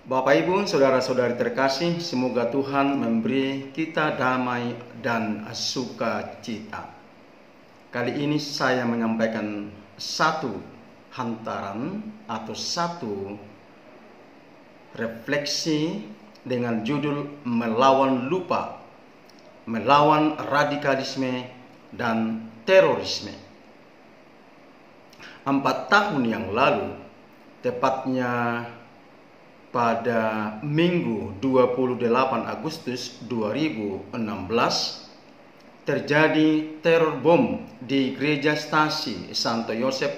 Bapak Ibu, saudara-saudari terkasih, semoga Tuhan memberi kita damai dan sukacita. Kali ini saya menyampaikan satu hantaran atau satu refleksi dengan judul Melawan Lupa, Melawan Radikalisme dan Terorisme. 4 tahun yang lalu, tepatnya pada Minggu 28 Agustus 2016 terjadi teror bom di Gereja Stasi Santo Yosef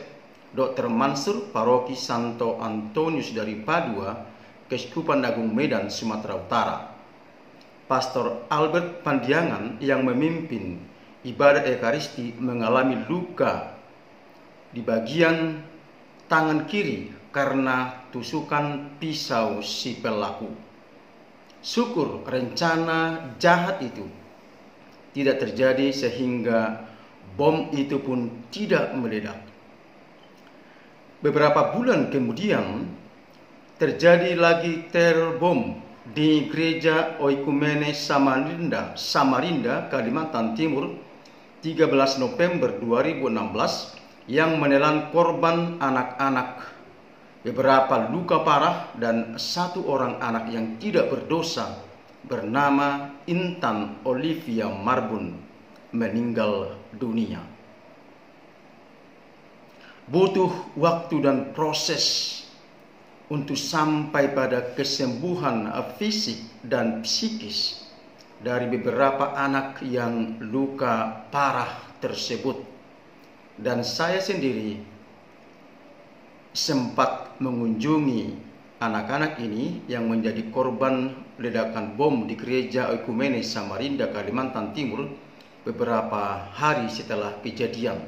Dr. Mansur Paroki Santo Antonius dari Padua, Keuskupan Agung Medan, Sumatera Utara. Pastor Albert Pandiangan yang memimpin ibadah Ekaristi mengalami luka di bagian tangan kiri karena tusukan pisau si pelaku. Syukur rencana jahat itu tidak terjadi sehingga bom itu pun tidak meledak. Beberapa bulan kemudian terjadi lagi teror bom di Gereja Oikumene Samarinda, Kalimantan Timur, 13 November 2016 yang menelan korban anak-anak, beberapa luka parah, dan satu orang anak yang tidak berdosa bernama Intan Olivia Marbun meninggal dunia. Butuh waktu dan proses untuk sampai pada kesembuhan fisik dan psikis dari beberapa anak yang luka parah tersebut. Dan saya sendiri sempat mengunjungi anak-anak ini yang menjadi korban ledakan bom di Gereja Oikumene Samarinda, Kalimantan Timur beberapa hari setelah kejadian.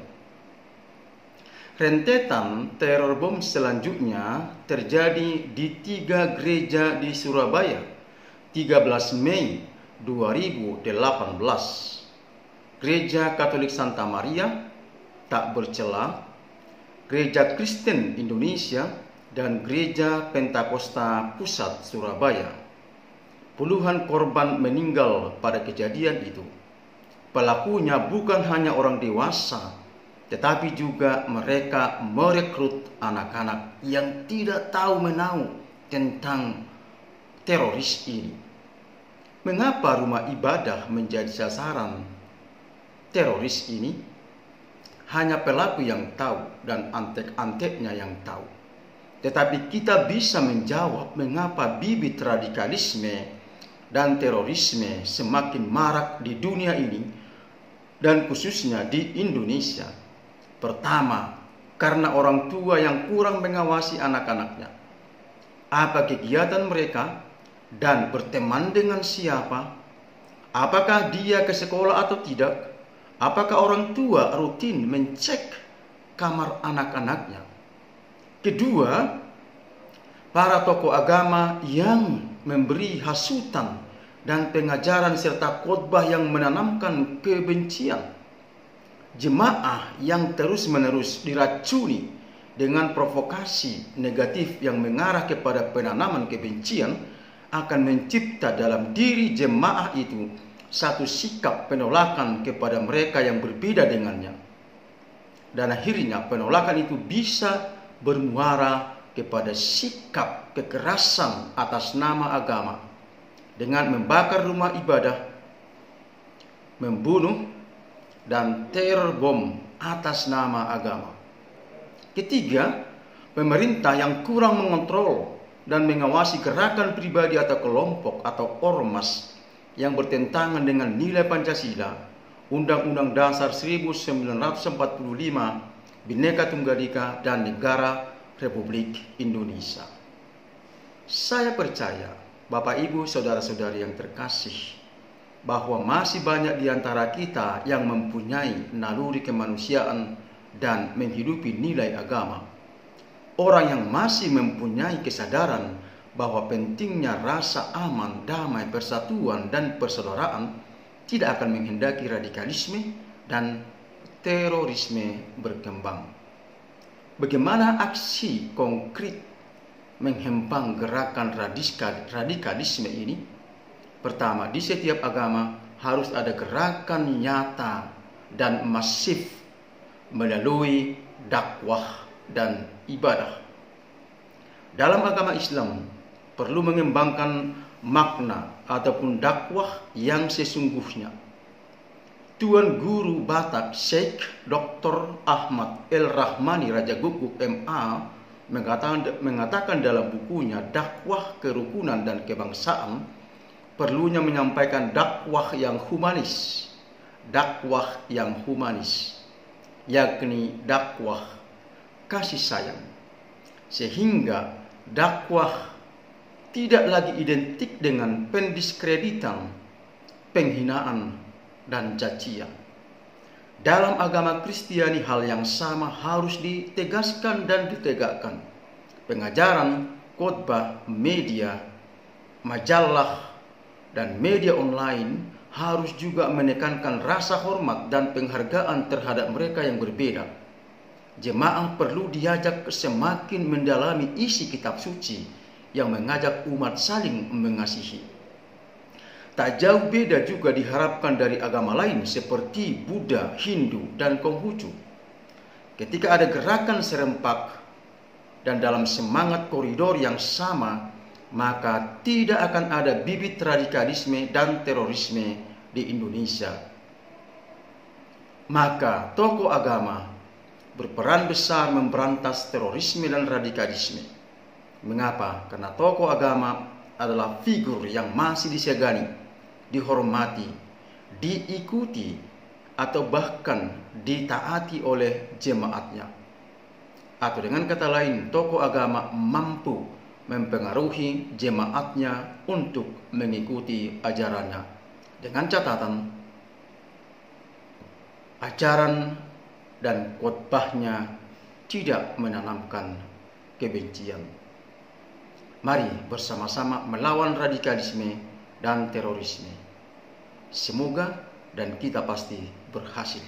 Rentetan teror bom selanjutnya terjadi di 3 gereja di Surabaya 13 Mei 2018. Gereja Katolik Santa Maria Tak Bercela, Gereja Kristen Indonesia, dan Gereja Pentakosta Pusat Surabaya. Puluhan korban meninggal pada kejadian itu. Pelakunya bukan hanya orang dewasa, tetapi juga mereka merekrut anak-anak yang tidak tahu menahu tentang teroris ini. Mengapa rumah ibadah menjadi sasaran teroris ini? Hanya pelaku yang tahu dan antek-anteknya yang tahu. Tetapi kita bisa menjawab mengapa bibit radikalisme dan terorisme semakin marak di dunia ini dan khususnya di Indonesia. Pertama, karena orang tua yang kurang mengawasi anak-anaknya. Apa kegiatan mereka dan berteman dengan siapa? Apakah dia ke sekolah atau tidak? Apakah orang tua rutin mencek kamar anak-anaknya? Kedua, para tokoh agama yang memberi hasutan dan pengajaran serta khotbah yang menanamkan kebencian. Jemaah yang terus-menerus diracuni dengan provokasi negatif yang mengarah kepada penanaman kebencian akan mencipta dalam diri jemaah itu satu sikap penolakan kepada mereka yang berbeda dengannya. Dan akhirnya penolakan itu bisa bermuara kepada sikap kekerasan atas nama agama dengan membakar rumah ibadah, membunuh, dan teror bom atas nama agama. Ketiga, pemerintah yang kurang mengontrol dan mengawasi gerakan pribadi atau kelompok atau ormas yang bertentangan dengan nilai Pancasila, Undang-Undang Dasar 1945, Bhinneka Tunggal Ika, dan Negara Republik Indonesia. Saya percaya, Bapak Ibu, saudara-saudari yang terkasih, bahwa masih banyak di antara kita yang mempunyai naluri kemanusiaan dan menghidupi nilai agama. Orang yang masih mempunyai kesadaran bahwa pentingnya rasa aman, damai, persatuan, dan persaudaraan tidak akan menghendaki radikalisme dan terorisme berkembang. Bagaimana aksi konkret menghempang gerakan radikalisme ini? Pertama, di setiap agama harus ada gerakan nyata dan masif melalui dakwah dan ibadah. Dalam agama Islam perlu mengembangkan makna ataupun dakwah yang sesungguhnya. Tuan Guru Batak Syekh Dr. Ahmad El Rahmani Raja Guguk MA mengatakan dalam bukunya Dakwah Kerukunan dan Kebangsaan, perlunya menyampaikan dakwah yang humanis, yakni dakwah kasih sayang, sehingga dakwah tidak lagi identik dengan pendiskreditan, penghinaan, dan cacian. Dalam agama Kristiani hal yang sama harus ditegaskan dan ditegakkan. Pengajaran, khotbah, media, majalah, dan media online harus juga menekankan rasa hormat dan penghargaan terhadap mereka yang berbeda. Jemaah perlu diajak semakin mendalami isi kitab suci yang mengajak umat saling mengasihi. Tak jauh beda juga diharapkan dari agama lain seperti Buddha, Hindu, dan Konghucu. Ketika ada gerakan serempak dan dalam semangat koridor yang sama, maka tidak akan ada bibit radikalisme dan terorisme di Indonesia. Maka tokoh agama berperan besar memberantas terorisme dan radikalisme. Mengapa? Karena tokoh agama adalah figur yang masih disegani, dihormati, diikuti, atau bahkan ditaati oleh jemaatnya. Atau dengan kata lain, tokoh agama mampu mempengaruhi jemaatnya untuk mengikuti ajarannya. Dengan catatan, ajaran dan khotbahnya tidak menanamkan kebencian. Mari bersama-sama melawan radikalisme dan terorisme. Semoga dan kita pasti berhasil.